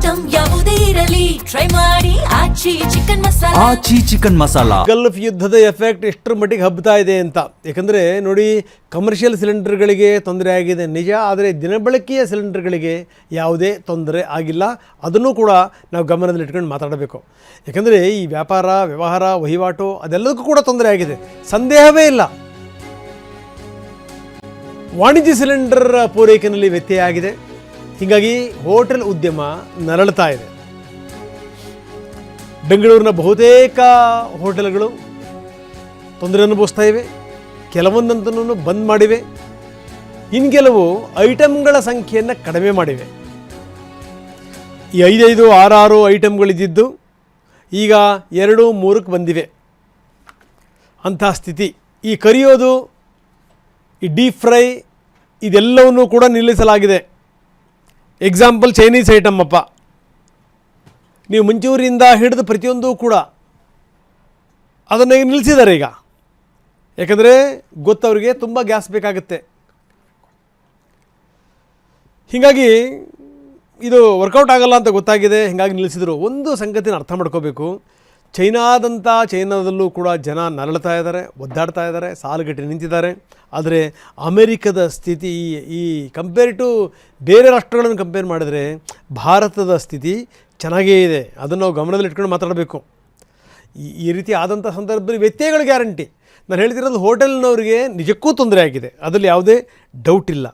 Item ಯಾವುದೇ ಇರಲಿ try ಮಾಡಿ ಆಚಿ ಚಿಕನ್ ಮಸಾಲಾ. ಆಚಿ ಚಿಕನ್ ಮಸಾಲಾ. ಗಲ್ಫ್ ಯುದ್ಧದ ಎಫೆಕ್ಟ್ ಎಷ್ಟರ ಮಟ್ಟಿಗೆ ಹಬ್ತಾ ಇದೆ ಅಂತ. ಯಾಕಂದರೆ ನೋಡಿ, ಕಮರ್ಷಿಯಲ್ ಸಿಲಿಂಡರ್ಗಳಿಗೆ ತೊಂದರೆ ಆಗಿದೆ ನಿಜ, ಆದರೆ ದಿನಬಳಕೆಯ ಸಿಲಿಂಡರ್ಗಳಿಗೆ ಯಾವುದೇ ತೊಂದರೆ ಆಗಿಲ್ಲ. ಅದನ್ನು ಕೂಡ ನಾವು ಗಮನದಲ್ಲಿಟ್ಕೊಂಡು ಮಾತಾಡಬೇಕು. ಯಾಕಂದರೆ ಈ ವ್ಯಾಪಾರ ವ್ಯವಹಾರ ವಹಿವಾಟು ಅದೆಲ್ಲದಕ್ಕೂ ಕೂಡ ತೊಂದರೆ ಆಗಿದೆ, ಸಂದೇಹವೇ ಇಲ್ಲ. ವಾಣಿಜ್ಯ ಸಿಲಿಂಡರ್ ಪೂರೈಕೆಯಲ್ಲಿ ವ್ಯತ್ಯಯ ಆಗಿದೆ. ಹೀಗಾಗಿ ಹೋಟೆಲ್ ಉದ್ಯಮ ನರಳುತ್ತಾ ಇದೆ. ಬೆಂಗಳೂರಿನ ಬಹುತೇಕ ಹೋಟೆಲ್ಗಳು ತೊಂದರೆ ಅನುಭವಿಸ್ತಾ ಇವೆ. ಕೆಲವೊಂದಂತೂ ಬಂದ್ ಮಾಡಿವೆ, ಇನ್ನು ಕೆಲವು ಐಟಮ್ಗಳ ಸಂಖ್ಯೆಯನ್ನು ಕಡಿಮೆ ಮಾಡಿವೆ. ಈ 5, 6 ಐಟಮ್ಗಳಿದ್ದಿದ್ದು ಈಗ 2, 3ಕ್ಕೆ ಬಂದಿವೆ. ಅಂಥ ಸ್ಥಿತಿ. ಈ ಕರಿಯೋದು, ಈ ಡೀಪ್ ಫ್ರೈ ಇದೆಲ್ಲವನ್ನೂ ಕೂಡ ನಿಲ್ಲಿಸಲಾಗಿದೆ. ಎಕ್ಸಾಂಪಲ್ ಚೈನೀಸ್ ಐಟಮ್ ಅಪ್ಪ, ನೀವು ಮುಂಚೂರಿಯಿಂದ ಹಿಡಿದು ಪ್ರತಿಯೊಂದು ಕೂಡ ಅದನ್ನು ಈಗ ನಿಲ್ಲಿಸಿದ್ದಾರೆ. ಈಗ ಯಾಕಂದರೆ ಗೊತ್ತವ್ರಿಗೆ ತುಂಬ ಗ್ಯಾಸ್ ಬೇಕಾಗುತ್ತೆ. ಹೀಗಾಗಿ ಇದು ವರ್ಕೌಟ್ ಆಗಲ್ಲ ಅಂತ ಗೊತ್ತಾಗಿದೆ, ಹೀಗಾಗಿ ನಿಲ್ಲಿಸಿದರು. ಒಂದು ಸಂಗತಿನ ಅರ್ಥ ಮಾಡ್ಕೋಬೇಕು, ಚೈನಾದಲ್ಲೂ ಕೂಡ ಜನ ನರಳ್ತಾ ಇದ್ದಾರೆ, ಒದ್ದಾಡ್ತಾ ಇದ್ದಾರೆ, ಸಾಲುಗಟ್ಟಿ ನಿಂತಿದ್ದಾರೆ. ಆದರೆ ಅಮೆರಿಕದ ಸ್ಥಿತಿ ಈ ಕಂಪೇರ್ ಟು ಬೇರೆ ರಾಷ್ಟ್ರಗಳನ್ನು ಕಂಪೇರ್ ಮಾಡಿದರೆ ಭಾರತದ ಸ್ಥಿತಿ ಚೆನ್ನಾಗೇ ಇದೆ. ಅದನ್ನು ನಾವು ಗಮನದಲ್ಲಿ ಇಟ್ಕೊಂಡು ಮಾತಾಡಬೇಕು. ಈ ರೀತಿ ಆದಂಥ ಸಂದರ್ಭದಲ್ಲಿ ವ್ಯತ್ಯಯಗಳು ಗ್ಯಾರಂಟಿ. ನಾನು ಹೇಳ್ತಿರೋದು ಹೋಟೆಲ್ನವರಿಗೆ ನಿಜಕ್ಕೂ ತೊಂದರೆ ಆಗಿದೆ, ಅದರಲ್ಲಿ ಯಾವುದೇ ಡೌಟ್ ಇಲ್ಲ.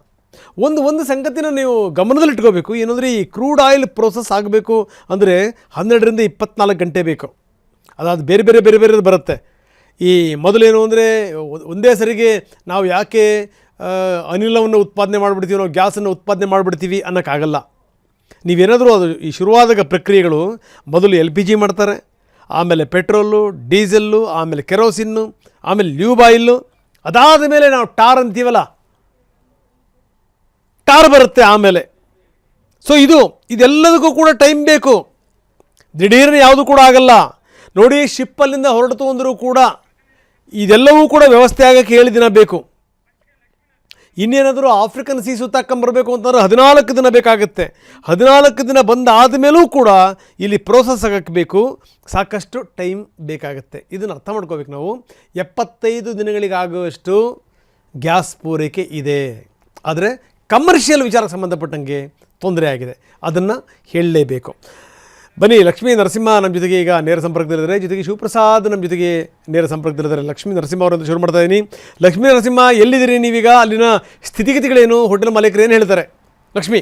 ಒಂದು ಸಂಗತಿನ ನೀವು ಗಮನದಲ್ಲಿ ಇಟ್ಕೋಬೇಕು. ಏನಂದರೆ ಈ ಕ್ರೂಡ್ ಆಯಿಲ್ ಪ್ರೋಸೆಸ್ ಆಗಬೇಕು ಅಂದರೆ 12ರಿಂದ 24 ಗಂಟೆ ಬೇಕು. ಅದಾದ ಬೇರೆ ಬರುತ್ತೆ. ಈ ಮೊದಲೇನು ಅಂದರೆ ಒಂದೇ ಸರಿಗೆ ನಾವು ಯಾಕೆ ಅನಿಲವನ್ನು ಉತ್ಪಾದನೆ ಮಾಡಿಬಿಡ್ತೀವಿ, ನಾವು ಗ್ಯಾಸನ್ನು ಉತ್ಪಾದನೆ ಮಾಡಿಬಿಡ್ತೀವಿ ಅನ್ನೋಕ್ಕಾಗಲ್ಲ. ನೀವೇನಾದರೂ ಅದು ಈ ಶುರುವಾದಾಗ ಪ್ರಕ್ರಿಯೆಗಳು ಮೊದಲು LPG ಮಾಡ್ತಾರೆ, ಆಮೇಲೆ ಪೆಟ್ರೋಲು, ಡೀಸೆಲ್ಲು, ಆಮೇಲೆ ಕೆರೋಸಿನ್ನು, ಆಮೇಲೆ ಲ್ಯೂಬ್ ಆಯಿಲ್ಲು, ಅದಾದ ಮೇಲೆ ನಾವು ಟಾರ್ ಅಂತೀವಲ್ಲ, ಟಾರ್ ಬರುತ್ತೆ ಆಮೇಲೆ. ಸೊ ಇದೆಲ್ಲದಕ್ಕೂ ಕೂಡ ಟೈಮ್ ಬೇಕು, ದಿಢೀರನೆ ಯಾವುದೂ ಕೂಡ ಆಗಲ್ಲ. ನೋಡಿ, ಶಿಪ್ಪಲ್ಲಿಂದ ಹೊರಟು ಅಂದರೂ ಕೂಡ ಇದೆಲ್ಲವೂ ಕೂಡ ವ್ಯವಸ್ಥೆ ಆಗೋಕ್ಕೆ 7 ದಿನ ಬೇಕು. ಇನ್ನೇನಾದರೂ ಆಫ್ರಿಕನ್ ಸೀ ಸುತ್ತಾಕೊಂಬರಬೇಕು ಅಂತಂದ್ರೆ 14 ದಿನ ಬೇಕಾಗುತ್ತೆ. 14 ದಿನ ಬಂದಾದ ಮೇಲೂ ಕೂಡ ಇಲ್ಲಿ ಪ್ರೋಸೆಸ್ ಆಗೋಕ್ಕೆ ಬೇಕು, ಸಾಕಷ್ಟು ಟೈಮ್ ಬೇಕಾಗುತ್ತೆ. ಇದನ್ನು ಅರ್ಥ ಮಾಡ್ಕೋಬೇಕು ನಾವು. 75 ದಿನಗಳಿಗಾಗುವಷ್ಟು ಗ್ಯಾಸ್ ಪೂರೈಕೆ ಇದೆ, ಆದರೆ ಕಮರ್ಷಿಯಲ್ ವಿಚಾರಕ್ಕೆ ಸಂಬಂಧಪಟ್ಟಂಗೆ ತೊಂದರೆ ಆಗಿದೆ, ಅದನ್ನು ಹೇಳಲೇಬೇಕು. ಬನ್ನಿ, ಲಕ್ಷ್ಮೀ ನರಸಿಂಹ ನಮ್ಮ ಜೊತೆಗೆ ಈಗ ನೇರ ಸಂಪರ್ಕದಲ್ಲಿದ್ದಾರೆ. ಜೊತೆಗೆ ಶಿವಪ್ರಸಾದ್ ನಮ್ಮ ಜೊತೆಗೆ ನೇರ ಸಂಪರ್ಕದಲ್ಲಿದ್ದಾರೆ. ಲಕ್ಷ್ಮೀ ನರಸಿಂಹ ಅವರನ್ನು ಶುರು ಮಾಡ್ತಾ ಇದ್ದೀನಿ. ಲಕ್ಷ್ಮೀ ನರಸಿಂಹ, ಎಲ್ಲಿದ್ದೀರಿ ನೀವೀಗ? ಅಲ್ಲಿನ ಸ್ಥಿತಿಗತಿಗಳೇನು? ಹೋಟೆಲ್ ಮಾಲೀಕರು ಏನು ಹೇಳ್ತಾರೆ? ಲಕ್ಷ್ಮೀ.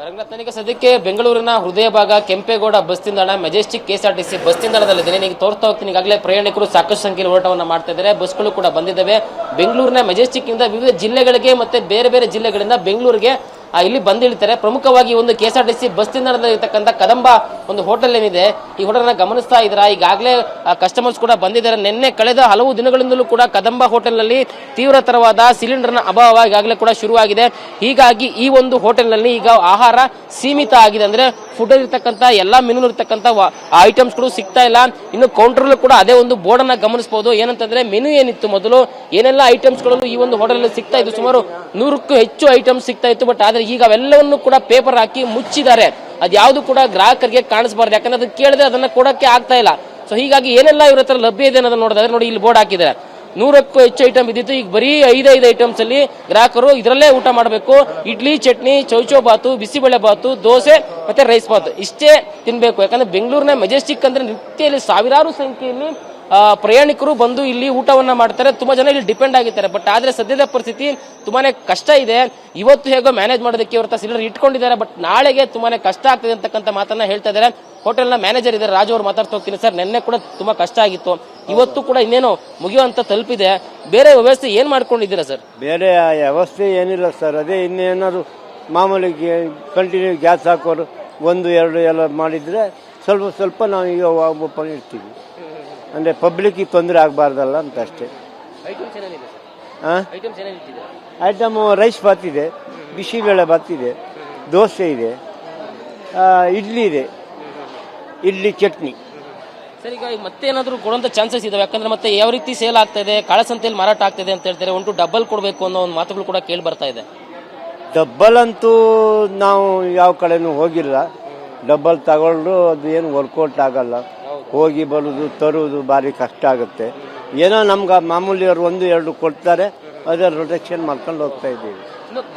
ರಂಗನಾಥ್, ನನಗೆ ಸದ್ಯಕ್ಕೆ ಬೆಂಗಳೂರಿನ ಹೃದಯ ಭಾಗ ಕೆಂಪೇಗೌಡ ಬಸ್ ನಿಲ್ದಾಣ, ಮೆಜೆಸ್ಟಿಕ್ KSRTC ಬಸ್ ನಿಲ್ದಾಣದಲ್ಲಿದ್ದೇನೆ. ಈಗ ತೋರ್ತಾ ಹೋಗ್ತೀನಿ. ಈಗಾಗಲೇ ಪ್ರಯಾಣಿಕರು ಸಾಕಷ್ಟು ಸಂಖ್ಯೆಯಲ್ಲಿ ಓಟವನ್ನು ಮಾಡ್ತಾ ಇದ್ದಾರೆ, ಬಸ್ಗಳು ಕೂಡ ಬಂದಿದ್ದಾವೆ. ಬೆಂಗಳೂರಿನ ಮೆಜೆಸ್ಟಿಕ್ ಇಂದ ವಿವಿಧ ಜಿಲ್ಲೆಗಳಿಗೆ ಮತ್ತೆ ಬೇರೆ ಜಿಲ್ಲೆಗಳಿಂದ ಬೆಂಗಳೂರಿಗೆ ಇಲ್ಲಿ ಬಂದಿಳ್ತಾರೆ. ಪ್ರಮುಖವಾಗಿ ಒಂದು KSRTC ಬಸ್ ನಿಲ್ದಾಣದಲ್ಲಿರ್ತಕ್ಕಂಥ ಕದಂಬ ಒಂದು ಹೋಟೆಲ್ ಏನಿದೆ, ಈ ಹೋಟೆಲ್ನ ಗಮನಿಸ್ತಾ ಇದ್ದೀರಾ. ಈಗಾಗಲೇ ಕಸ್ಟಮರ್ಸ್ ಕೂಡ ಬಂದಿದ್ದಾರೆ. ನಿನ್ನೆ ಕಳೆದ ಹಲವು ದಿನಗಳಿಂದಲೂ ಕೂಡ ಕದಂಬ ಹೋಟೆಲ್ನಲ್ಲಿ ತೀವ್ರತರವಾದ ಸಿಲಿಂಡರ್ನ ಅಭಾವ ಈಗಾಗಲೇ ಕೂಡ ಶುರುವಾಗಿದೆ. ಹೀಗಾಗಿ ಈ ಒಂದು ಹೋಟೆಲ್ನಲ್ಲಿ ಈಗ ಆಹಾರ ಸೀಮಿತ ಆಗಿದೆ. ಅಂದ್ರೆ ಫುಡ್ ಇರ್ತಕ್ಕಂಥ ಎಲ್ಲ ಮೆನು ಇರ್ತಕ್ಕಂಥ ಐಟಮ್ಸ್ಗಳು ಸಿಗ್ತಾ ಇಲ್ಲ. ಇನ್ನು ಕೌಂಟರ್ಲ್ಲೂ ಕೂಡ ಅದೇ ಒಂದು ಬೋರ್ಡ್ ಅನ್ನ ಗಮನಿಸಬಹುದು. ಏನಂತಂದ್ರೆ ಮೆನು ಏನಿತ್ತು ಮೊದಲು, ಏನೆಲ್ಲ ಐಟಮ್ಸ್ಗಳು ಈ ಒಂದು ಹೋಟೆಲ್ ಸಿಗ್ತಾ ಇತ್ತು, ಸುಮಾರು 100ಕ್ಕೂ ಹೆಚ್ಚು ಐಟಮ್ಸ್ ಸಿಗ್ತಾ ಇತ್ತು. ಬಟ್ ಆದ್ರೆ ಈಗ ಅವೆಲ್ಲವನ್ನು ಕೂಡ ಪೇಪರ್ ಹಾಕಿ ಮುಚ್ಚಿದ್ದಾರೆ. ಅದ್ಯಾವುದು ಕೂಡ ಗ್ರಾಹಕರಿಗೆ ಕಾಣಿಸಬಾರ್ದು, ಯಾಕಂದ್ರೆ ಅದನ್ನ ಕೇಳಿದ್ರೆ ಅದನ್ನ ಕೊಡಕ್ಕೆ ಆಗ್ತಾ ಇಲ್ಲ. ಸೊ ಹೀಗಾಗಿ ಏನೆಲ್ಲ ಇವ್ರ ಹತ್ರ ಲಭ್ಯ ಇದೆ ಅನ್ನೋದನ್ನ ನೋಡಿದ್ರೆ ನೋಡಿ, ಇಲ್ಲಿ ಬೋರ್ಡ್ ಹಾಕಿದ್ದಾರೆ. 100ಕ್ಕೂ ಹೆಚ್ಚು ಐಟಮ್ ಇದ್ದಿತ್ತು, ಈಗ ಬರೀ 5 ಐಟಮ್ಸ್ ಅಲ್ಲಿ ಗ್ರಾಹಕರು ಇದರಲ್ಲೇ ಊಟ ಮಾಡಬೇಕು. ಇಡ್ಲಿ, ಚಟ್ನಿ, ಚೌಚೌ ಬಾತು, ಬಿಸಿಬೇಳೆ ಬಾತು, ದೋಸೆ ಮತ್ತೆ ರೈಸ್ ಬಾತು ಇಷ್ಟೇ ತಿನ್ಬೇಕು. ಯಾಕಂದ್ರೆ ಬೆಂಗಳೂರಿನ ಮೆಜೆಸ್ಟಿಕ್ ಅಂದ್ರೆ ನಿತ್ಯದಲ್ಲಿ ಸಾವಿರಾರು ಸಂಖ್ಯೆಯಲ್ಲಿ ಪ್ರಯಾಣಿಕರು ಬಂದು ಇಲ್ಲಿ ಊಟವನ್ನ ಮಾಡ್ತಾರೆ. ತುಂಬಾ ಜನ ಇಲ್ಲಿ ಡಿಪೆಂಡ್ ಆಗಿದ್ದಾರೆ. ಬಟ್ ಆದ್ರೆ ಸದ್ಯದ ಪರಿಸ್ಥಿತಿ ತುಂಬಾನೇ ಕಷ್ಟ ಇದೆ. ಇವತ್ತು ಹೇಗೋ ಮ್ಯಾನೇಜ್ ಮಾಡೋದಕ್ಕೆ ಇವ್ರ ಸಿಲಿಂಡರ್ ಇಟ್ಕೊಂಡಿದ್ದಾರೆ, ಬಟ್ ನಾಳೆಗೆ ತುಂಬಾನೇ ಕಷ್ಟ ಆಗ್ತದೆ ಅಂತಕ್ಕಂಥ ಮಾತನ್ನ ಹೇಳ್ತಾ ಇದ್ದಾರೆ. ಹೋಟೆಲ್ನ ಮ್ಯಾನೇಜರ್ ಇದ್ದಾರೆ, ರಾಜು ಅವರು ಮಾತಾಡ್ತಾ ಹೋಗ್ತೀನಿ. ಸರ್, ನಿನ್ನೆ ಕೂಡ ತುಂಬಾ ಕಷ್ಟ ಆಗಿತ್ತು, ಇವತ್ತು ಕೂಡ ಇನ್ನೇನು ಮುಗಿಯುವಂತ ತಲುಪಿದೆ. ಬೇರೆ ವ್ಯವಸ್ಥೆ ಏನ್ ಮಾಡ್ಕೊಂಡಿದ್ದೀರಾ ಸರ್? ಬೇರೆ ವ್ಯವಸ್ಥೆ ಏನಿಲ್ಲ ಸರ್, ಅದೇ ಇನ್ನೇನಾದ್ರು ಮಾಮೂಲಿ ಕಂಟಿನ್ಯೂ ಗ್ಯಾಸ್ ಹಾಕೋರು 1, 2 ಎಲ್ಲ ಮಾಡಿದ್ರೆ ಸ್ವಲ್ಪ ನಾವು ಈಗ ಓಪನ್ ಇರ್ತೀವಿ. ಅಂದರೆ ಪಬ್ಲಿಕ್ಕಿಗೆ ತೊಂದರೆ ಆಗಬಾರ್ದಲ್ಲ ಅಂತ ಅಷ್ಟೇ. ಐಟಮ್ ರೈಸ್ ಬಾತ್ ಇದೆ, ಬಿಸಿಬೇಳೆ ಬಾತ್ ಇದೆ, ದೋಸೆ ಇದೆ, ಇಡ್ಲಿ ಇದೆ, ಇಡ್ಲಿ ಚಟ್ನಿ. ಸರ್, ಈಗ ಮತ್ತೆ ಏನಾದರೂ ಕೊಡುವಂತ ಚಾನ್ಸಸ್ ಇದಾವೆ? ಯಾಕಂದ್ರೆ ಮತ್ತೆ ಯಾವ ರೀತಿ ಸೇಲ್ ಆಗ್ತಾ ಇದೆ, ಕಾಳಸಂತೆಯಲ್ಲಿ ಮಾರಾಟ ಆಗ್ತಿದೆ ಅಂತ ಹೇಳ್ತಾರೆ. 1 ಡಬಲ್ ಕೊಡಬೇಕು ಅನ್ನೋ ಒಂದು ಮಾತುಗಳು ಕೂಡ ಕೇಳಿ ಬರ್ತಾ ಇದೆ. ಡಬ್ಬಲ್ ಅಂತೂ ನಾವು ಯಾವ ಕಡೆನೂ ಹೋಗಿಲ್ಲ. ಡಬ್ಬಲ್ ತಗೊಂಡು ಅದು ಏನು ವರ್ಕೌಟ್ ಆಗಲ್ಲ. ಹೋಗಿ ಬರೋದು ತರೋದು ಭಾರಿ ಕಷ್ಟ ಆಗುತ್ತೆ. ಏನೋ ನಮ್ಗೆ ಮಾಮೂಲಿಯವರು 1-2 ಕೊಡ್ತಾರೆ, ಅದೇ ರೊಟೇಷನ್ ಮಾಡ್ಕೊಂಡು ಹೋಗ್ತಾ ಇದ್ದೀವಿ.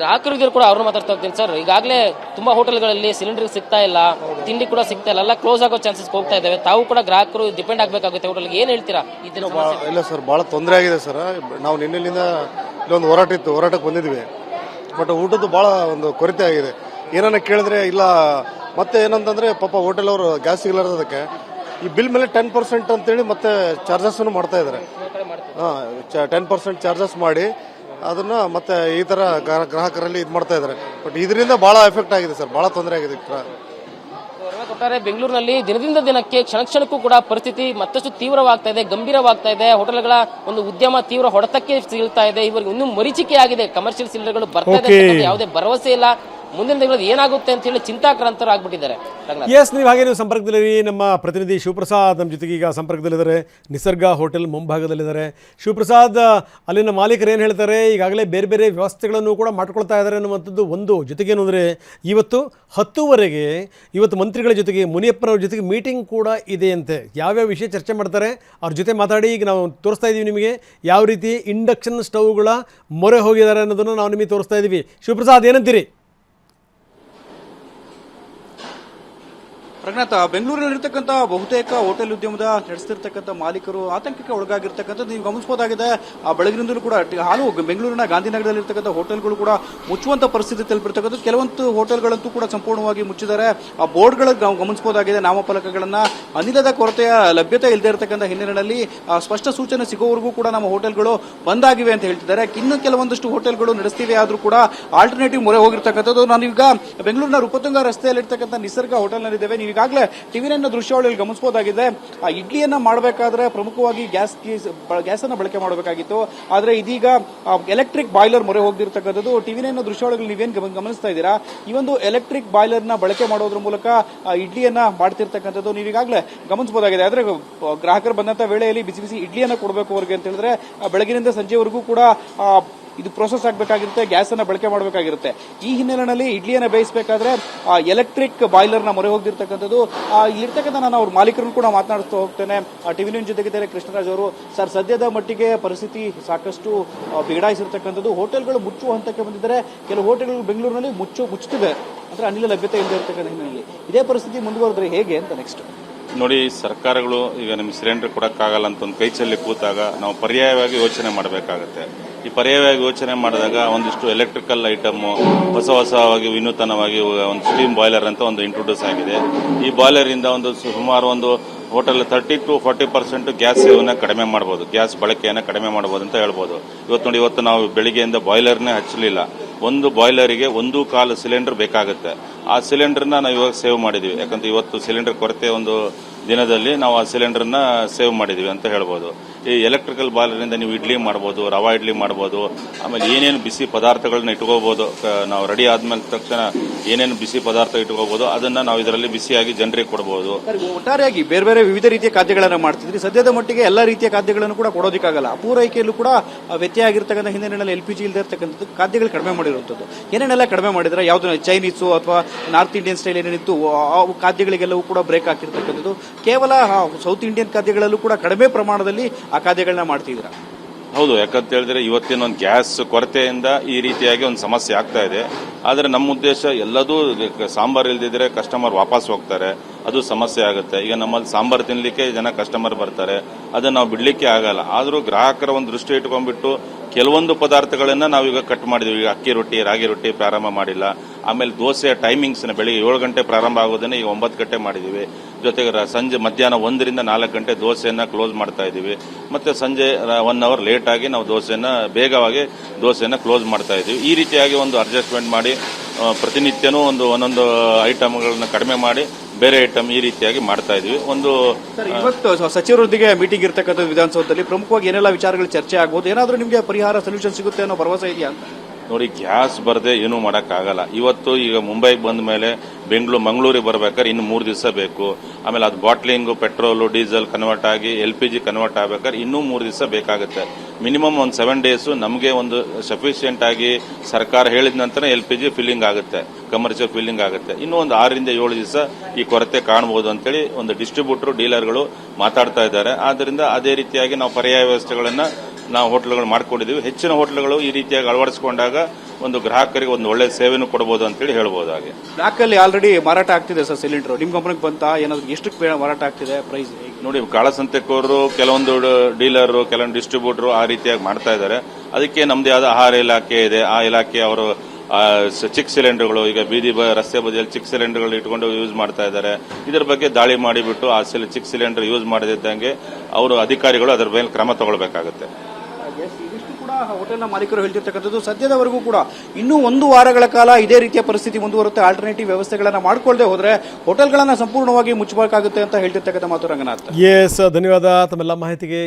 ಗ್ರಾಹಕರು ಇದ್ರು ಕೂಡ ಅವ್ರನ್ನ ಮಾತಾಡ್ತಾ ಹೋಗ್ತೀನಿ ಸರ್. ಈಗಾಗಲೇ ತುಂಬಾ ಹೋಟೆಲ್ಗಳಲ್ಲಿ ಸಿಲಿಂಡರ್ ಸಿಗ್ತಾ ಇಲ್ಲ, ತಿಂಡಿ ಕೂಡ ಸಿಗ್ತಾ ಇಲ್ಲ, ಎಲ್ಲ ಕ್ಲೋಸ್ ಆಗೋ ಚಾನ್ಸಸ್ ಹೋಗ್ತಾ ಇದ್ದಾವೆ. ತಾವು ಕೂಡ ಗ್ರಾಹಕರು ಡಿಪೆಂಡ್ ಆಗಬೇಕಾಗುತ್ತೆ ಹೋಟೆಲ್ಗೆ. ಏನು ಹೇಳ್ತೀರಾ? ಇಲ್ಲ ಸರ್, ಭಾಳ ತೊಂದರೆ ಆಗಿದೆ ಸರ್. ನಾವು ನಿನ್ನೆಲಿಂದ ಇಲ್ಲೊಂದು ಹೋರಾಟ ಇತ್ತು, ಹೋರಾಟಕ್ಕೆ ಬಂದಿದ್ವಿ. ಬಟ್ ಊಟದ್ದು ಭಾಳ ಒಂದು ಕೊರತೆ ಆಗಿದೆ. ಏನನ್ನ ಕೇಳಿದ್ರೆ ಇಲ್ಲ, ಮತ್ತೆ ಏನಂತಂದ್ರೆ ಪಾಪ ಹೋಟೆಲ್ ಅವರು ಗ್ಯಾಸ್ ಸಿಗಲಾರ್ದಕ್ಕೆ ಈ ಬಿಲ್ ಮೇಲೆ 10% ಅಂತೇಳಿ ಮತ್ತೆ ಚಾರ್ಜಸ್ ಮಾಡ್ತಾ ಇದ್ದಾರೆ. 10% ಚಾರ್ಜಸ್ ಮಾಡಿ ಅದನ್ನ ಮತ್ತೆ ಈ ತರ ಗ್ರಾಹಕರಲ್ಲಿ ಇದು ಮಾಡ್ತಾ ಇದ್ದಾರೆ. ಬಟ್ ಇದರಿಂದ ಬಹಳ ಎಫೆಕ್ಟ್ ಆಗಿದೆ ಸರ್, ಬಹಳ ತೊಂದರೆ ಆಗಿದೆ. ಒಟ್ಟಾರೆ ಬೆಂಗಳೂರಿನಲ್ಲಿ ದಿನದಿಂದ ದಿನಕ್ಕೆ ಕ್ಷಣಕ್ಕೂ ಕೂಡ ಪರಿಸ್ಥಿತಿ ಮತ್ತಷ್ಟು ತೀವ್ರವಾಗ್ತಾ ಇದೆ, ಗಂಭೀರವಾಗ್ತಾ ಇದೆ. ಹೋಟೆಲ್ಗಳ ಒಂದು ಉದ್ಯಮ ತೀವ್ರ ಹೊಡೆತಕ್ಕೆ ಸಿಗ್ತಾ ಇದೆ. ಇವರಿಗೆ ಇನ್ನೂ ಮರೀಚಿಕೆ ಆಗಿದೆ. ಕಮರ್ಷಿಯಲ್ ಸಿಲಿಂಡರ್ಗಳು ಬರ್ತಾ ಇದೆ, ಯಾವುದೇ ಭರವಸೆ ಇಲ್ಲ. ಮುಂದಿನ ದಿನಗಳಲ್ಲಿ ಏನಾಗುತ್ತೆ ಅಂತ ಹೇಳಿ ಚಿಂತಾಕ್ರಾಂತರು ಆಗ್ಬಿಟ್ಟಿದ್ದಾರೆ. ಎಸ್, ನೀವು ಹಾಗೆ ನೀವು ಸಂಪರ್ಕದಲ್ಲಿರಿ. ನಮ್ಮ ಪ್ರತಿನಿಧಿ ಶಿವಪ್ರಸಾದ್ ನಮ್ಮ ಜೊತೆಗೆ ಈಗ ಸಂಪರ್ಕದಲ್ಲಿದ್ದಾರೆ. ನಿಸರ್ಗ ಹೋಟೆಲ್ ಮುಂಭಾಗದಲ್ಲಿದ್ದಾರೆ. ಶಿವಪ್ರಸಾದ್, ಅಲ್ಲಿನ ಮಾಲೀಕರು ಏನು ಹೇಳ್ತಾರೆ? ಈಗಾಗಲೇ ಬೇರೆ ಬೇರೆ ವ್ಯವಸ್ಥೆಗಳನ್ನು ಕೂಡ ಮಾಡ್ಕೊಳ್ತಾ ಇದ್ದಾರೆ ಅನ್ನುವಂಥದ್ದು ಒಂದು. ಜೊತೆಗೇನು ಅಂದರೆ ಇವತ್ತು 10ವರೆಗೆ ಇವತ್ತು ಮಂತ್ರಿಗಳ ಜೊತೆಗೆ ಮುನಿಯಪ್ಪನವ್ರ ಜೊತೆಗೆ ಮೀಟಿಂಗ್ ಕೂಡ ಇದೆ ಅಂತೆ. ಯಾವ್ಯಾವ ವಿಷಯ ಚರ್ಚೆ ಮಾಡ್ತಾರೆ ಅವ್ರ ಜೊತೆ ಮಾತಾಡಿ ಈಗ ನಾವು ತೋರಿಸ್ತಾ ಇದ್ದೀವಿ ನಿಮಗೆ ಯಾವ ರೀತಿ ಇಂಡಕ್ಷನ್ ಸ್ಟವ್ಗಳ ಮೊರೆ ಹೋಗಿದ್ದಾರೆ ಅನ್ನೋದನ್ನು ನಾವು ನಿಮಗೆ ತೋರಿಸ್ತಾ ಇದ್ದೀವಿ. ಶಿವಪ್ರಸಾದ್, ಏನಂತೀರಿ? ರಂಗನಾಥ, ಬೆಂಗಳೂರಿನಲ್ಲಿರ್ತಕ್ಕಂಥ ಬಹುತೇಕ ಹೋಟೆಲ್ ಉದ್ಯಮದ ನಡೆಸ್ತಿರ್ತಕ್ಕಂಥ ಮಾಲೀಕರು ಆತಂಕಕ್ಕೆ ಒಳಗಾಗಿರ್ತಕ್ಕಂಥದ್ದು ನೀವು ಗಮನಿಸಬಹುದಾಗಿದೆ. ಆ ಬೆಳಗಿನಿಂದಲೂ ಕೂಡ ಹಾಲು ಬೆಂಗಳೂರಿನ ಗಾಂಧಿನಗರದಲ್ಲಿರ್ತಕ್ಕಂಥ ಹೋಟೆಲ್ಗಳು ಕೂಡ ಮುಚ್ಚುವಂತ ಪರಿಸ್ಥಿತಿ ತಲುಪಿರ್ತಕ್ಕಂಥ. ಕೆಲವೊಂದು ಹೋಟೆಲ್ಗಳಂತೂ ಕೂಡ ಸಂಪೂರ್ಣವಾಗಿ ಮುಚ್ಚಿದ್ದಾರೆ. ಆ ಬೋರ್ಡ್ಗಳು ಗಮನಿಸಬಹುದಾಗಿದೆ, ನಾಮಫಲಕಗಳನ್ನ. ಅನಿಲದ ಕೊರತೆಯ ಲಭ್ಯತೆ ಇಲ್ಲದೆ ಇರತಕ್ಕಂಥ ಹಿನ್ನೆಲೆಯಲ್ಲಿ ಸ್ಪಷ್ಟ ಸೂಚನೆ ಸಿಗೋವರೆಗೂ ಕೂಡ ನಮ್ಮ ಹೋಟೆಲ್ಗಳು ಬಂದ್ ಆಗಿವೆ ಅಂತ ಹೇಳ್ತಿದ್ದಾರೆ. ಇನ್ನು ಕೆಲವೊಂದಷ್ಟು ಹೋಟೆಲ್ಗಳು ನಡೆಸ್ತಿವೆ, ಆದ್ರೂ ಕೂಡ ಆಲ್ಟರ್ನೇಟಿವ್ ಮೊರೆ ಹೋಗಿರ್ತಕ್ಕಂಥದ್ದು. ನಾನೀಗ ಬೆಂಗಳೂರಿನ ರೂಪತುಂಗ ರಸ್ತೆಯಲ್ಲಿರ್ತಕ್ಕಂಥ ನಿಸರ್ಗ ಹೋಟೆಲ್ನಲ್ಲಿದ್ದೇವೆ. ನೀವು ಈಗಾಗಲೇ ಟಿವಿ9 ದೃಶ್ಯಾವಳಿಯಲ್ಲಿ ಗಮನಿಸಬಹುದಾಗಿದೆ. ಆ ಇಡ್ಲಿಯನ್ನ ಮಾಡಬೇಕಾದ್ರೆ ಪ್ರಮುಖವಾಗಿ ಗ್ಯಾಸ್ ಅನ್ನ ಬಳಕೆ ಮಾಡಬೇಕಾಗಿತ್ತು. ಆದ್ರೆ ಇದೀಗ ಎಲೆಕ್ಟ್ರಿಕ್ ಬಾಯ್ಲರ್ ಮೊರೆ ಹೋಗಿರ್ತಕ್ಕಂಥದ್ದು. ಟಿವಿ9 ದೃಶ್ಯಾವಳಿಗಳು ನೀವೇನು ಗಮನಿಸ್ತಾ ಇದ್ದೀರಾ, ಈ ಒಂದು ಎಲೆಕ್ಟ್ರಿಕ್ ಬಾಯ್ಲರ್ ನ ಬಳಕೆ ಮಾಡೋದ್ರ ಮೂಲಕ ಇಡ್ಲಿಯನ್ನ ಮಾಡ್ತಿರ್ತಕ್ಕಂಥದ್ದು ನೀವೀಗಾಗಲೇ ಗಮನಿಸಬಹುದಾಗಿದೆ. ಆದ್ರೆ ಗ್ರಾಹಕರು ಬಂದಂತ ವೇಳೆಯಲ್ಲಿ ಬಿಸಿ ಬಿಸಿ ಇಡ್ಲಿಯನ್ನ ಕೊಡಬೇಕು ಅವ್ರಿಗೆ ಅಂತ ಹೇಳಿದ್ರೆ ಬೆಳಗಿನಿಂದ ಸಂಜೆವರೆಗೂ ಕೂಡ ಇದು ಪ್ರೋಸೆಸ್ ಆಗಬೇಕಾಗಿರುತ್ತೆ, ಗ್ಯಾಸ್ ಅನ್ನ ಬಳಕೆ ಮಾಡಬೇಕಾಗಿರುತ್ತೆ. ಈ ಹಿನ್ನೆಲೆಯಲ್ಲಿ ಇಡ್ಲಿಯನ್ನ ಬೇಯಿಸಬೇಕಾದ್ರೆ ಎಲೆಕ್ಟ್ರಿಕ್ ಬಾಯ್ಲರ್ ನ ಮೊರೆ ಹೋಗಿರ್ತಕ್ಕಂಥದ್ದು. ಇಲ್ಲಿರ್ತಕ್ಕಂಥ ನಾನು ಅವ್ರ ಮಾಲೀಕರನ್ನು ಕೂಡ ಮಾತನಾಡ್ತಾ ಹೋಗ್ತೇನೆ. ಟಿವಿ9 ಜೊತೆಗಿದ್ದಾರೆ ಕೃಷ್ಣರಾಜ್ ಅವರು. ಸರ್, ಸದ್ಯದ ಮಟ್ಟಿಗೆ ಪರಿಸ್ಥಿತಿ ಸಾಕಷ್ಟು ಬಿಗಡಾಯಿಸಿರ್ತಕ್ಕಂಥದ್ದು. ಹೋಟೆಲ್ಗಳು ಮುಚ್ಚುವ ಹಂತಕ್ಕೆ ಬಂದಿದ್ದಾರೆ. ಕೆಲವು ಹೋಟೆಲ್ಗಳು ಬೆಂಗಳೂರಿನಲ್ಲಿ ಮುಚ್ಚುತ್ತಿವೆ, ಅಂದ್ರೆ ಅನಿಲ ಲಭ್ಯತೆ ಇಲ್ಲದೆ ಇರತಕ್ಕಂಥ ಹಿನ್ನೆಲೆಯಲ್ಲಿ. ಇದೇ ಪರಿಸ್ಥಿತಿ ಮುಂದುವರೆದ್ರೆ ಹೇಗೆ ಅಂತ ನೆಕ್ಸ್ಟ್ ನೋಡಿ, ಸರ್ಕಾರಗಳು ಈಗ ನಿಮ್ಗೆ ಸಿಲಿಂಡರ್ ಕೊಡಕ್ಕಾಗಲ್ಲ ಅಂತ ಒಂದು ಕೈ ಚೆಲ್ಲಿ ಕೂತಾಗ ನಾವು ಪರ್ಯಾಯವಾಗಿ ಯೋಚನೆ ಮಾಡಬೇಕಾಗತ್ತೆ. ಈ ಪರ್ಯಾಯವಾಗಿ ಯೋಚನೆ ಮಾಡಿದಾಗ ಒಂದಿಷ್ಟು ಎಲೆಕ್ಟ್ರಿಕಲ್ ಐಟಮ್ ಹೊಸವಾಗಿ ವಿನೂತನವಾಗಿ ಒಂದು ಸ್ಟೀಮ್ ಬಾಯ್ಲರ್ ಅಂತ ಒಂದು ಇಂಟ್ರೊಡ್ಯೂಸ್ ಆಗಿದೆ. ಈ ಬಾಯ್ಲರ್ ಇಂದ ಒಂದು ಸುಮಾರು ಒಂದು ಹೋಟೆಲ್ 30 to 40% ಗ್ಯಾಸ್ ಸೇವನೆ ಕಡಿಮೆ ಮಾಡಬಹುದು, ಗ್ಯಾಸ್ ಬಳಕೆಯನ್ನು ಕಡಿಮೆ ಮಾಡಬಹುದು ಅಂತ ಹೇಳ್ಬೋದು. ಇವತ್ತು ನಾವು ಬೆಳಿಗ್ಗೆಯಿಂದ ಬಾಯ್ಲರ್ನೇ ಹಚ್ಚಲಿಲ್ಲ. ಒಂದು ಬಾಯ್ಲರಿಗೆ 1.25 ಸಿಲಿಂಡರ್ ಬೇಕಾಗುತ್ತೆ. ಆ ಸಿಲಿಂಡರ್ನ ನಾವು ಇವಾಗ ಸೇವ್ ಮಾಡಿದೀವಿ. ಯಾಕಂದ್ರೆ ಇವತ್ತು ಸಿಲಿಂಡರ್ ಕೊರತೆ ಒಂದು ದಿನದಲ್ಲಿ ನಾವು ಆ ಸಿಲಿಂಡರ್ನ ಸೇವ್ ಮಾಡಿದೀವಿ ಅಂತ ಹೇಳ್ಬೋದು. ಈ ಎಲೆಕ್ಟ್ರಿಕಲ್ ಬಾಯ್ಲರ್ ಇಂದ ನೀವು ಇಡ್ಲಿ ಮಾಡಬಹುದು, ರವಾ ಇಡ್ಲಿ ಮಾಡಬಹುದು, ಆಮೇಲೆ ಏನೇನು ಬಿಸಿ ಪದಾರ್ಥಗಳನ್ನ ಇಟ್ಕೋಬಹುದು. ನಾವು ರೆಡಿ ಆದ್ಮೇಲೆ ತಕ್ಷಣ ಏನೇನು ಬಿಸಿ ಪದಾರ್ಥ ಇಟ್ಕೋಬಹುದು ಅದನ್ನ ನಾವು ಇದರಲ್ಲಿ ಬಿಸಿಯಾಗಿ ಜನರಿಗೆ ಕೊಡಬಹುದು. ಒಟ್ಟಾರೆಯಾಗಿ ಬೇರೆ ಬೇರೆ ವಿವಿಧ ರೀತಿಯ ಖಾದ್ಯಗಳನ್ನ ಮಾಡ್ತಿದ್ರಿ. ಸದ್ಯದ ಮಟ್ಟಿಗೆ ಎಲ್ಲಾ ರೀತಿಯ ಖಾದ್ಯಗಳನ್ನು ಕೂಡ ಕೊಡೋದಕ್ಕಾಗಲ್ಲ. ಪೂರೈಕೆಯಲ್ಲೂ ಕೂಡ ವ್ಯತ್ಯಯ ಆಗಿರ್ತಕ್ಕಂಥ ಹಿನ್ನೆಲೆಯಲ್ಲಿ LPG ಇಲ್ಲದೆ ಇರತಕ್ಕಂಥದ್ದು ಖಾದ್ಯಗಳು ಕಡಿಮೆ ಮಾಡಿರುವಂಥದ್ದು. ಏನೇನೆಲ್ಲ ಕಡಿಮೆ ಮಾಡಿದ್ರೆ ಯಾವ್ದು ಚೈನೀಸು ಅಥವಾ ನಾರ್ತ್ ಇಂಡಿಯನ್ ಸ್ಟೈಲ್ ಏನೇನಿತ್ತು ಆ ಖಾದ್ಯಗಳಿಗೆಲ್ಲವೂ ಕೂಡ ಬ್ರೇಕ್ ಹಾಕಿರ್ತಕ್ಕಂಥದ್ದು. ಕೇವಲ ಸೌತ್ ಇಂಡಿಯನ್ ಖಾದ್ಯಗಳಲ್ಲೂ ಕೂಡ ಕಡಿಮೆ ಪ್ರಮಾಣದಲ್ಲಿ ಆ ಖಾದ್ಯಗಳನ್ನ ಮಾಡ್ತಿದ್ದೀರಾ? ಹೌದು, ಯಾಕಂತ ಹೇಳಿದ್ರೆ ಇವತ್ತಿನ ಒಂದು ಗ್ಯಾಸ್ ಕೊರತೆಯಿಂದ ಈ ರೀತಿಯಾಗಿ ಒಂದು ಸಮಸ್ಯೆ ಆಗ್ತಾ ಇದೆ. ಆದರೆ ನಮ್ಮ ಉದ್ದೇಶ ಎಲ್ಲದೂ ಸಾಂಬಾರ್ ಇಲ್ದಿದ್ರೆ ಕಸ್ಟಮರ್ ವಾಪಸ್ ಹೋಗ್ತಾರೆ, ಅದು ಸಮಸ್ಯೆ ಆಗುತ್ತೆ. ಈಗ ನಮ್ಮಲ್ಲಿ ಸಾಂಬಾರ್ ತಿನ್ಲಿಕ್ಕೆ ಜನ ಕಸ್ಟಮರ್ ಬರ್ತಾರೆ, ಅದನ್ನ ನಾವು ಬಿಡ್ಲಿಕ್ಕೆ ಆಗಲ್ಲ. ಆದ್ರೂ ಗ್ರಾಹಕರ ಒಂದು ದೃಷ್ಟಿ ಇಟ್ಕೊಂಡ್ಬಿಟ್ಟು ಕೆಲವೊಂದು ಪದಾರ್ಥಗಳನ್ನ ನಾವೀಗ ಕಟ್ ಮಾಡಿದ್ವಿ. ಈಗ ಅಕ್ಕಿ ರೊಟ್ಟಿ, ರಾಗಿ ರೊಟ್ಟಿ ಪ್ರಾರಂಭ ಮಾಡಿಲ್ಲ. ಆಮೇಲೆ ದೋಸೆಯ ಟೈಮಿಂಗ್ಸ್ ಬೆಳಿಗ್ಗೆ 7 ಗಂಟೆ ಪ್ರಾರಂಭ ಆಗೋದನ್ನ ಈಗ 9 ಗಂಟೆ ಮಾಡಿದೀವಿ. ಜೊತೆಗೆ ಸಂಜೆ ಮಧ್ಯಾಹ್ನ 1 ರಿಂದ 4 ಗಂಟೆ ದೋಸೆಯನ್ನ ಕ್ಲೋಸ್ ಮಾಡ್ತಾ ಇದೀವಿ. ಮತ್ತೆ ಸಂಜೆ 1 ಅವರ್ ಲೇಟ್ ಆಗಿ ನಾವು ಬೇಗವಾಗಿ ದೋಸೆಯನ್ನ ಕ್ಲೋಸ್ ಮಾಡ್ತಾ ಇದೀವಿ. ಈ ರೀತಿಯಾಗಿ ಒಂದು ಅಡ್ಜಸ್ಟ್ಮೆಂಟ್ ಮಾಡಿ ಪ್ರತಿನಿತ್ಯನೂ ಒಂದೊಂದು ಐಟಮ್ಗಳನ್ನ ಕಡಿಮೆ ಮಾಡಿ ಬೇರೆ ಐಟಮ್ ಈ ರೀತಿಯಾಗಿ ಮಾಡ್ತಾ ಇದೀವಿ. ಇವತ್ತು ಸಚಿವರೊಂದಿಗೆ ಮೀಟಿಂಗ್ ಇರ್ತಕ್ಕಂಥ ವಿಧಾನಸೌಧದಲ್ಲಿ ಪ್ರಮುಖವಾಗಿ ಏನೆಲ್ಲ ವಿಚಾರಗಳು ಚರ್ಚೆ ಆಗಬಹುದು? ಏನಾದ್ರೂ ನಿಮಗೆ ಪರಿಹಾರ ಸೊಲ್ಯೂಷನ್ ಸಿಗುತ್ತೆ ಅನ್ನೋ ಭರವಸೆ ಇದೆಯಾ ಅಂತ? ನೋಡಿ ಗ್ಯಾಸ್ ಬರದೆ ಏನೂ ಮಾಡೋಕ್ಕಾಗಲ್ಲ. ಇವತ್ತು ಈಗ ಮುಂಬೈಗೆ ಬಂದ ಮೇಲೆ ಮಂಗಳೂರಿಗೆ ಬರ್ಬೇಕಾದ್ರೆ ಇನ್ನು 3 ದಿವಸ ಬೇಕು. ಆಮೇಲೆ ಅದು ಬಾಟ್ಲಿಂಗು ಪೆಟ್ರೋಲು ಡೀಸೆಲ್ ಕನ್ವರ್ಟ್ ಆಗಿ LPG ಕನ್ವರ್ಟ್ ಆಗ್ಬೇಕಾದ್ರೆ ಇನ್ನೂ 3 ದಿವಸ ಬೇಕಾಗುತ್ತೆ. ಮಿನಿಮಮ್ ಒಂದು 7 ಡೇಸು ನಮಗೆ ಒಂದು ಸಫಿಷಿಯೆಂಟ್ ಆಗಿ ಸರ್ಕಾರ ಹೇಳಿದ ನಂತರ LPG ಫಿಲ್ಲಿಂಗ್ ಆಗುತ್ತೆ, ಕಮರ್ಷಿಯಲ್ ಫಿಲ್ಲಿಂಗ್ ಆಗುತ್ತೆ. ಇನ್ನೂ ಒಂದು 6 ರಿಂದ 7 ದಿವಸ ಈ ಕೊರತೆ ಕಾಣಬಹುದು ಅಂತೇಳಿ ಒಂದು ಡಿಸ್ಟ್ರಿಬ್ಯೂಟರ್ ಡೀಲರ್ಗಳು ಮಾತಾಡ್ತಾ ಇದ್ದಾರೆ. ಆದ್ದರಿಂದ ಅದೇ ರೀತಿಯಾಗಿ ನಾವು ಪರ್ಯಾಯ ವ್ಯವಸ್ಥೆಗಳನ್ನ ನಾವು ಹೋಟ್ಲುಗಳು ಮಾಡ್ಕೊಂಡಿದ್ದೀವಿ. ಹೆಚ್ಚಿನ ಹೋಟ್ಲುಗಳು ಈ ರೀತಿಯಾಗಿ ಅಳವಡಿಸಿಕೊಂಡಾಗ ಒಂದು ಗ್ರಾಹಕರಿಗೆ ಒಂದು ಒಳ್ಳೆ ಸೇವೆನೂ ಕೊಡಬಹುದು ಅಂತೇಳಿ ಹೇಳ್ಬೋದು. ಹಾಗೆ ಬ್ಲಾಕ್ ಅಲ್ಲಿ ಆಲ್ರೆಡಿ ಮಾರಾಟ ಆಗ್ತಿದೆ ಸರ್ ಸಿಲಿಂಡರ್. ನಿಮ್ ಕಂಪನಿಗೆ ಬಂತ ಏನಾದ್ರು ಎಷ್ಟು ಮಾರಾಟ ಆಗ್ತಿದೆ ಪ್ರೈಸ್? ನೋಡಿ, ಕಾಳಸಂತೆಕೋರು ಕೆಲವೊಂದು ಡೀಲರ್ ಕೆಲವೊಂದು ಡಿಸ್ಟ್ರಿಬ್ಯೂಟರ್ ಆ ರೀತಿಯಾಗಿ ಮಾಡ್ತಾ ಇದ್ದಾರೆ. ಅದಕ್ಕೆ ನಮ್ದೇ ಆದ ಆಹಾರ ಇಲಾಖೆ ಇದೆ. ಆ ಇಲಾಖೆ ಅವರು ಚಿಕ್ಕ ಸಿಲಿಂಡರ್ಗಳು ಈಗ ರಸ್ತೆ ಬದಿಯಲ್ಲಿ ಚಿಕ್ಕ ಸಿಲಿಂಡರ್ಗಳು ಇಟ್ಕೊಂಡು ಯೂಸ್ ಮಾಡ್ತಾ ಇದ್ದಾರೆ. ಇದರ ಬಗ್ಗೆ ದಾಳಿ ಮಾಡಿಬಿಟ್ಟು ಆ ಚಿಕ್ಕ ಸಿಲಿಂಡರ್ ಯೂಸ್ ಮಾಡದಿದ್ದಂಗೆ ಅವರು ಅಧಿಕಾರಿಗಳು ಅದರ ಮೇಲೆ ಕ್ರಮ ತಗೊಳ್ಬೇಕಾಗುತ್ತೆ. ಇದಿಷ್ಟು ಕೂಡ ಹೋಟೆಲ್ನ ಮಾಲೀಕರು ಹೇಳ್ತಿರ್ತಕ್ಕಂಥದ್ದು. ಸದ್ಯದವರೆಗೂ ಕೂಡ ಇನ್ನೂ 1 ವಾರಗಳ ಕಾಲ ಇದೇ ರೀತಿಯ ಪರಿಸ್ಥಿತಿ ಮುಂದುವರುತ್ತೆ. ಆಲ್ಟರ್ನೇಟಿವ್ ವ್ಯವಸ್ಥೆಗಳನ್ನ ಮಾಡ್ಕೊಳ್ಳದೆ ಹೋದ್ರೆ ಹೋಟೆಲ್ಗಳನ್ನ ಸಂಪೂರ್ಣವಾಗಿ ಮುಚ್ಚಬೇಕಾಗುತ್ತೆ ಅಂತ ಹೇಳ್ತಿರ್ತಕ್ಕಂಥ ಮಾತು ರಂಗನಾಥ್. ಎಸ್, ಧನ್ಯವಾದ ತಮ್ಮೆಲ್ಲ ಮಾಹಿತಿಗೆ.